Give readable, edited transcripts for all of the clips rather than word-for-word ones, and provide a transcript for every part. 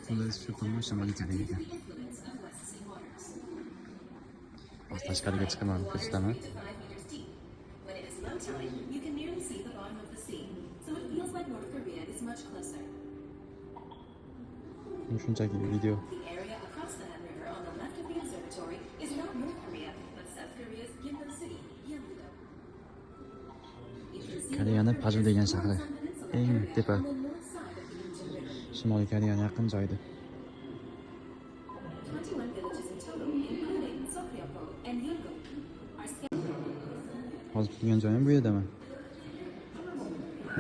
Bunda shu tomonda Shimoliy Koreya ekan. Hozir tashqariga chiqaman, ko'rsataman. Shunchaki video. Koreyaning Paju degan shahri. Eng tepa. Shimoliy Koreyaning yaqin joyida. Hozir turgan joyim bu yerdami?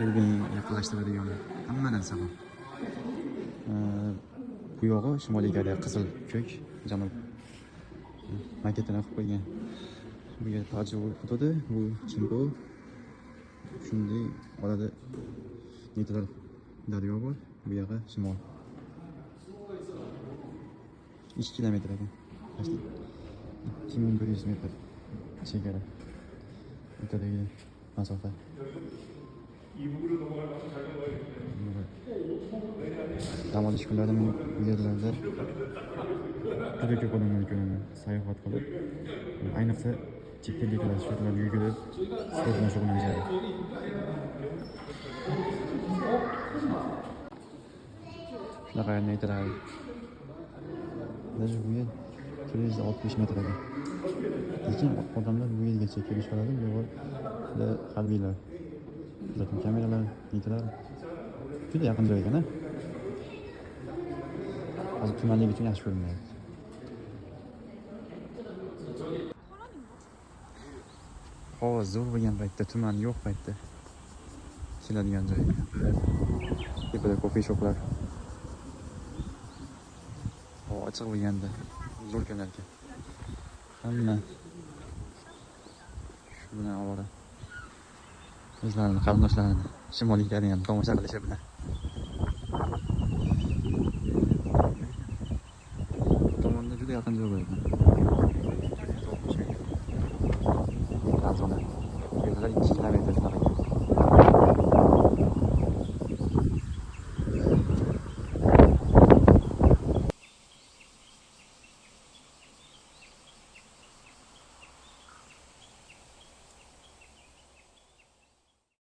Elbing yaqinlashtiradigan hamma narsa bor. Bu yog'i Shimoliy Koreya qizil ko'k janub maketini qilib qo'ygan. Bu yer Paju hududi, bu Kimbo. Shunday orada netalar daryo bor. Bu yoqqa shimol. 2 kilometr ekan. 2100 metr chegara. O'tadagi masofa. Dam olish kunlarida bu yerlarda juda ko'p odamlar ko'raman. Sayohat qilib, ayniqsa chet elliklar shu yerlarga yugurib, sport bilan shug'ullanishadi. Shunaqa neytrali. Даже bu yer 360 metr ekan. Lekin odamlar bu yergacha kelib qoladi. Bu yerda harbiylar, zaten kameralar, neytlar juda yaqin joy ekan-a. Hozir tumanlik uchun yaxshi ko'rinmayapti. Havo zo'r bo'lgan paytda, tuman yo'q paytda keladigan joy. Tepada kofe shoplar. Havo ochiq bo'lganda zo'r ko'rinar ekan. Hamma shu bilan ovora. O'zlarini qarindoshlarini Shimoliy Koreyani tomosha qilishyapti. Tomonda juda yaqin joy ekan. Zona. Yerlar 2 kilometr.